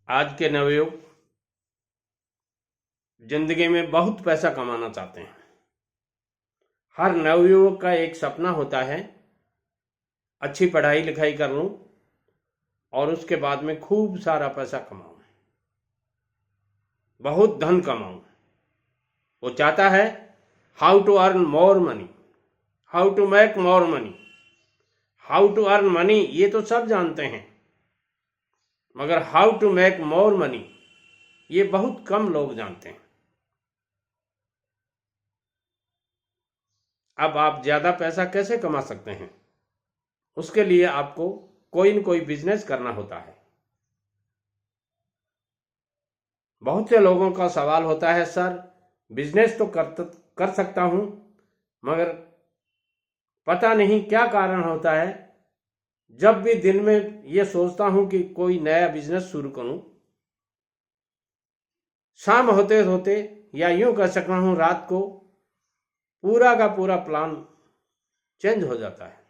आज के नवयुग जिंदगी में बहुत पैसा कमाना चाहते हैं। हर नवयुवक का एक सपना होता है, अच्छी पढ़ाई लिखाई कर लूं और उसके बाद में खूब सारा पैसा कमाऊं, बहुत धन कमाऊं। वो चाहता है how to earn more money, how to make more money, how to earn money ये तो सब जानते हैं, मगर how to make more money ये बहुत कम लोग जानते हैं। अब आप ज्यादा पैसा कैसे कमा सकते हैं? उसके लिए आपको कोई न कोई बिजनेस करना होता है। बहुत से लोगों का सवाल होता है, सर बिजनेस तो कर सकता हूं, मगर पता नहीं क्या कारण होता है, जब भी दिन में ये सोचता हूं कि कोई नया बिजनेस शुरू करूं, शाम होते होते या यूं कह सकता हूं रात को पूरा का पूरा प्लान चेंज हो जाता है।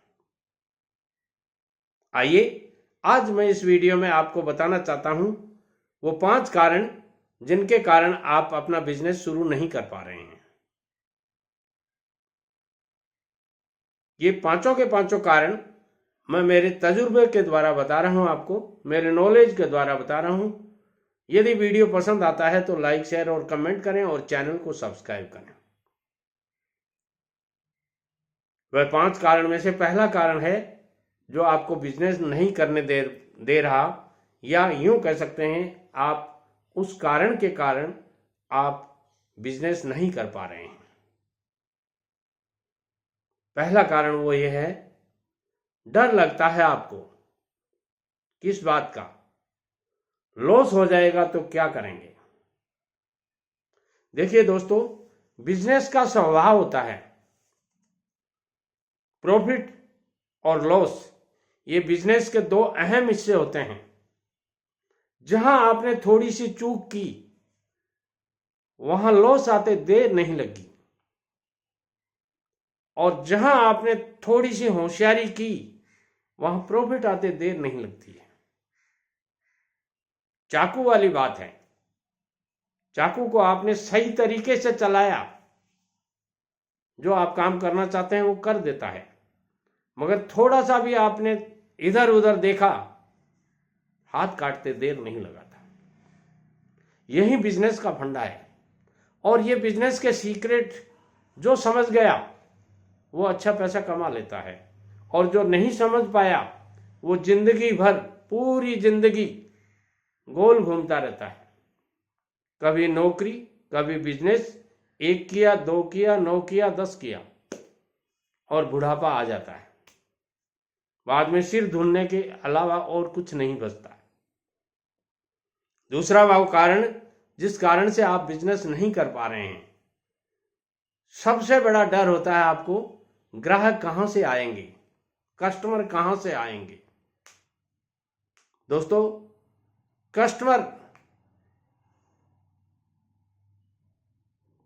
आइए आज मैं इस वीडियो में आपको बताना चाहता हूं वो 5 कारण जिनके कारण आप अपना बिजनेस शुरू नहीं कर पा रहे हैं। ये पांचों के पांचों कारण मैं मेरे तजुर्बे के द्वारा बता रहा हूं, आपको मेरे नॉलेज के द्वारा बता रहा हूं। यदि वीडियो पसंद आता है तो लाइक शेयर और कमेंट करें और चैनल को सब्सक्राइब करें। वह 5 कारण में से पहला कारण है जो आपको बिजनेस नहीं करने दे रहा, या यूं कह सकते हैं आप उस कारण के कारण आप बिजनेस नहीं कर पा रहे हैं। पहला कारण वो ये है, डर लगता है आपको। किस बात का? लॉस हो जाएगा तो क्या करेंगे? देखिए दोस्तों, बिजनेस का स्वभाव होता है प्रॉफिट और लॉस। ये बिजनेस के 2 अहम हिस्से होते हैं। जहां आपने थोड़ी सी चूक की वहां लॉस आते देर नहीं लगी, और जहां आपने थोड़ी सी होशियारी की वहां प्रॉफिट आते देर नहीं लगती है। चाकू वाली बात है, चाकू को आपने सही तरीके से चलाया, जो आप काम करना चाहते हैं वो कर देता है, मगर थोड़ा सा भी आपने इधर उधर देखा, हाथ काटते देर नहीं लगाता। यही बिजनेस का फंडा है, और ये बिजनेस के सीक्रेट जो समझ गया वो अच्छा पैसा कमा लेता है, और जो नहीं समझ पाया वो जिंदगी भर, पूरी जिंदगी गोल घूमता रहता है। कभी नौकरी, कभी बिजनेस, 1 किया, 2 किया, 9 किया, 10 किया, और बुढ़ापा आ जाता है। बाद में सिर धुनने के अलावा और कुछ नहीं बचता है। दूसरा वो कारण जिस कारण से आप बिजनेस नहीं कर पा रहे हैं, सबसे बड़ा डर होता है आपको, ग्राहक कहां से आएंगे, कस्टमर कहां से आएंगे। दोस्तों, कस्टमर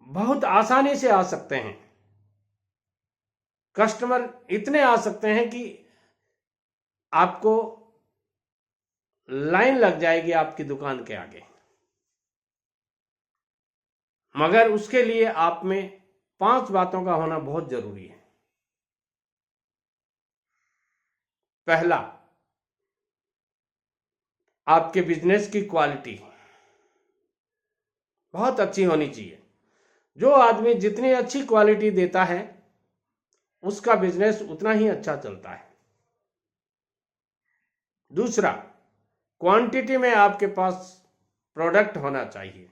बहुत आसानी से आ सकते हैं। कस्टमर इतने आ सकते हैं कि आपको लाइन लग जाएगी आपकी दुकान के आगे, मगर उसके लिए आप में 5 बातों का होना बहुत जरूरी है। पहला, आपके बिजनेस की क्वालिटी बहुत अच्छी होनी चाहिए। जो आदमी जितनी अच्छी क्वालिटी देता है उसका बिजनेस उतना ही अच्छा चलता है। दूसरा, क्वांटिटी में आपके पास प्रोडक्ट होना चाहिए।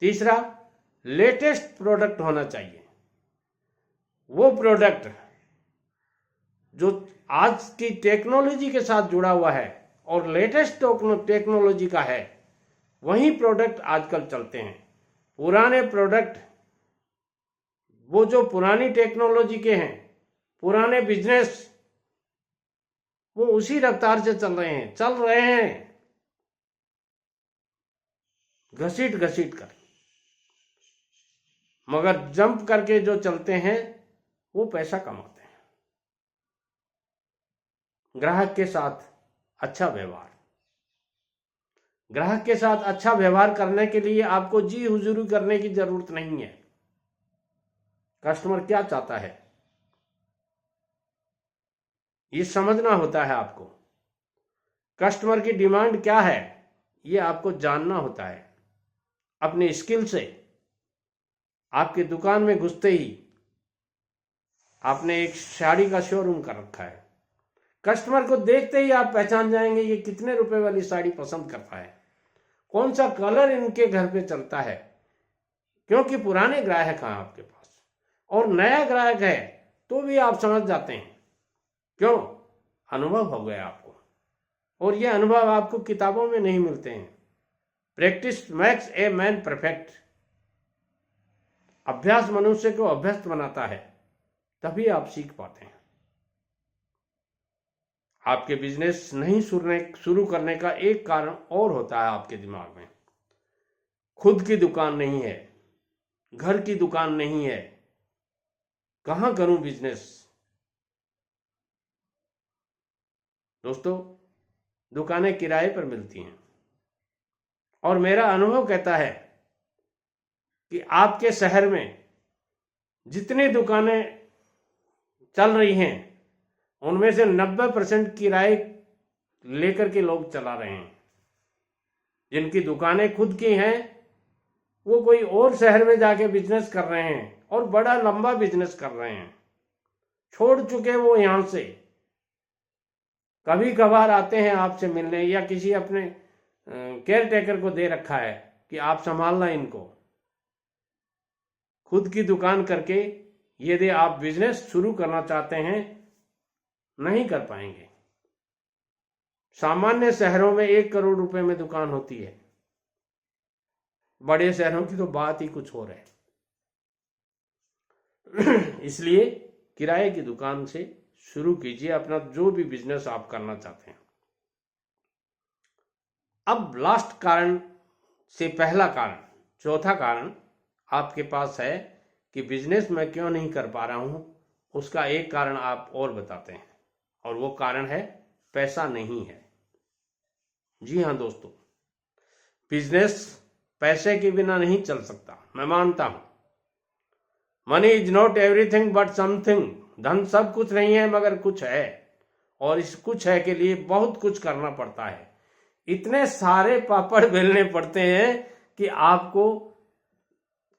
तीसरा, लेटेस्ट प्रोडक्ट होना चाहिए। वो प्रोडक्ट जो आज की टेक्नोलॉजी के साथ जुड़ा हुआ है और लेटेस्ट टेक्नोलॉजी का है, वही प्रोडक्ट आजकल चलते हैं। पुराने प्रोडक्ट, वो जो पुरानी टेक्नोलॉजी के हैं, पुराने बिजनेस, वो उसी रफ्तार से चल रहे हैं, घसीट घसीट कर, मगर जंप करके जो चलते हैं वो पैसा कमाते हैं। ग्राहक के साथ अच्छा व्यवहार, ग्राहक के साथ अच्छा व्यवहार करने के लिए आपको जी हुजूरी करने की जरूरत नहीं है। कस्टमर क्या चाहता है ये समझना होता है आपको। कस्टमर की डिमांड क्या है ये आपको जानना होता है। अपने स्किल से आपकी दुकान में घुसते ही आपने एक साड़ी का शोरूम कर रखा है, कस्टमर को देखते ही आप पहचान जाएंगे ये कितने रुपए वाली साड़ी पसंद करता है, कौन सा कलर इनके घर पे चलता है, क्योंकि पुराने ग्राहक हैं आपके पास और नया ग्राहक है तो भी आप समझ जाते हैं। क्यों? अनुभव हो गया आपको, और ये अनुभव आपको किताबों में नहीं मिलते हैं। Practice makes a man perfect. अभ्यास मनुष्य को अभ्यस्त बनाता है, तभी आप सीख पाते हैं। आपके बिजनेस नहीं शुरू करने का एक कारण और होता है आपके दिमाग में। खुद की दुकान नहीं है, घर की दुकान नहीं है, कहां करूं बिजनेस। दोस्तों, दुकानें किराए पर मिलती हैं और मेरा अनुभव कहता है कि आपके शहर में जितनी दुकानें चल रही हैं उनमें से 90% किराए लेकर के लोग चला रहे हैं। जिनकी दुकानें खुद की हैं वो कोई और शहर में जाके बिजनेस कर रहे हैं और बड़ा लंबा बिजनेस कर रहे हैं। छोड़ चुके वो यहां से, कभी कभार आते हैं आपसे मिलने या किसी अपने केयर टेकर को दे रखा है कि आप संभालना इनको। खुद की दुकान करके यदि आप बिजनेस शुरू करना चाहते हैं नहीं कर पाएंगे। सामान्य शहरों में 1 करोड़ रुपए में दुकान होती है, बड़े शहरों की तो बात ही कुछ और है। इसलिए किराए की दुकान से शुरू कीजिए अपना जो भी बिजनेस आप करना चाहते हैं। अब लास्ट कारण से पहला कारण, चौथा कारण आपके पास है कि बिजनेस मैं क्यों नहीं कर पा रहा हूं, उसका एक कारण आप और बताते हैं और वो कारण है पैसा नहीं है। जी हाँ दोस्तों, बिजनेस पैसे के बिना नहीं चल सकता, मैं मानता हूं। Money is not everything but something. धन सब कुछ नहीं है मगर कुछ है, और इस कुछ है के लिए बहुत कुछ करना पड़ता है। इतने सारे पापड़ बेलने पड़ते हैं कि आपको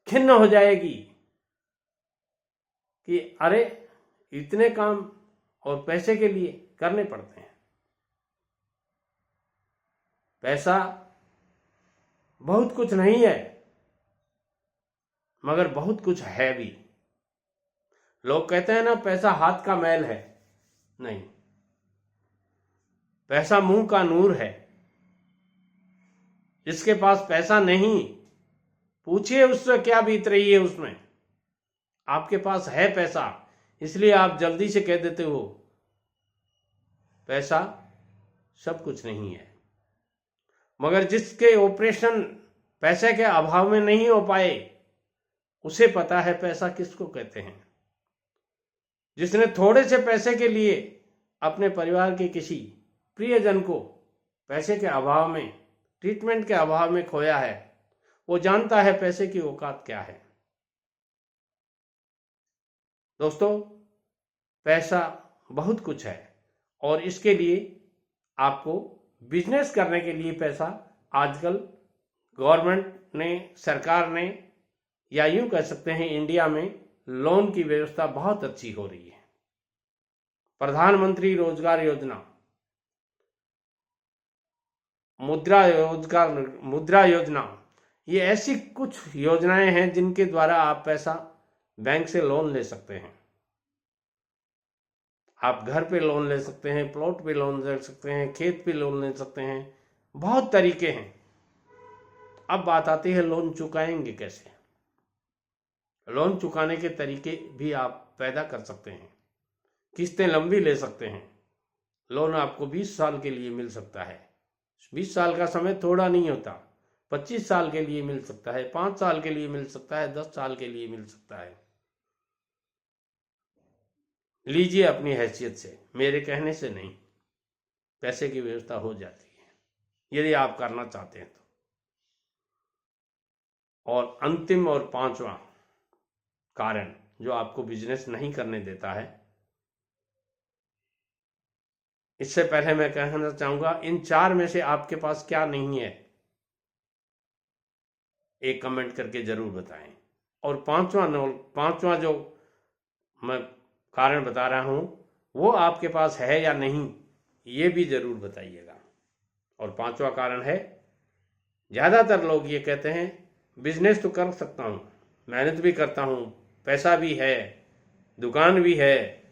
खिन्न हो जाएगी कि अरे इतने काम और पैसे के लिए करने पड़ते हैं। पैसा बहुत कुछ नहीं है मगर बहुत कुछ है भी। लोग कहते हैं ना पैसा हाथ का मैल है, नहीं, पैसा मुंह का नूर है। जिसके पास पैसा नहीं, पूछिए उससे क्या बीत रही है उसमें। आपके पास है पैसा, इसलिए आप जल्दी से कह देते हो पैसा सब कुछ नहीं है। मगर जिसके ऑपरेशन पैसे के अभाव में नहीं हो पाए उसे पता है पैसा किसको कहते हैं। जिसने थोड़े से पैसे के लिए अपने परिवार के किसी प्रियजन को पैसे के अभाव में, ट्रीटमेंट के अभाव में खोया है, वो जानता है पैसे की औकात क्या है। दोस्तों, पैसा बहुत कुछ है और इसके लिए आपको बिजनेस करने के लिए पैसा आजकल गवर्नमेंट ने, सरकार ने, या यूं कह सकते हैं इंडिया में लोन की व्यवस्था बहुत अच्छी हो रही है। प्रधानमंत्री रोजगार योजना, मुद्रा योजना, ये ऐसी कुछ योजनाएं हैं जिनके द्वारा आप पैसा बैंक से लोन ले सकते हैं। आप घर पे लोन ले सकते हैं, प्लॉट पे लोन ले सकते हैं, खेत पे लोन ले सकते हैं, बहुत तरीके हैं। अब बात आती है लोन चुकाएंगे कैसे। लोन चुकाने के तरीके भी आप पैदा कर सकते हैं। किस्तें लंबी ले सकते हैं। लोन आपको 20 साल के लिए मिल सकता है। 20 साल का समय थोड़ा नहीं होता। 25 साल के लिए मिल सकता है, 5 साल के लिए मिल सकता है, 10 साल के लिए मिल सकता है। लीजिए अपनी हैसियत से, मेरे कहने से नहीं, पैसे की व्यवस्था हो जाती है। यदि आप करना चाहते हैं तो। और अंतिम और पांचवा कारण जो आपको बिजनेस नहीं करने देता है, इससे पहले मैं कहना चाहूंगा इन 4 में से आपके पास क्या नहीं है, एक कमेंट करके जरूर बताएं। और पांचवा जो मैं कारण बता रहा हूं वो आपके पास है या नहीं, ये भी जरूर बताइएगा। और पांचवा कारण है, ज्यादातर लोग ये कहते हैं बिजनेस तो कर सकता हूं, मेहनत भी करता हूं, पैसा भी है, दुकान भी है,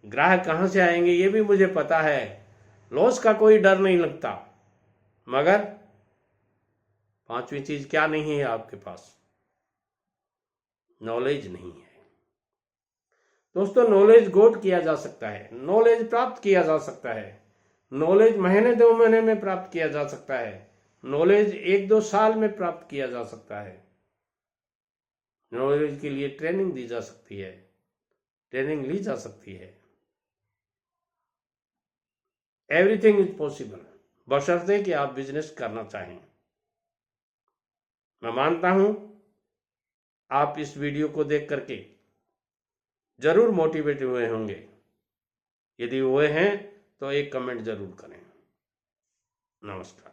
ग्राहक कहां से आएंगे ये भी मुझे पता है, लॉस का कोई डर नहीं लगता, मगर पांचवी चीज क्या नहीं है आपके पास? नॉलेज नहीं है। दोस्तों, नॉलेज गोट किया जा सकता है, नॉलेज प्राप्त किया जा सकता है, नॉलेज महीने 2 महीने में प्राप्त किया जा सकता है, नॉलेज 1-2 साल में प्राप्त किया जा सकता है। नॉलेज के लिए ट्रेनिंग दी जा सकती है, ट्रेनिंग ली जा सकती है। एवरीथिंग इज पॉसिबल, बशर्ते कि आप बिजनेस करना चाहें। मैं मानता हूं आप इस वीडियो को देख करके जरूर मोटिवेट हुए होंगे। यदि हुए हैं तो एक कमेंट जरूर करें। नमस्कार।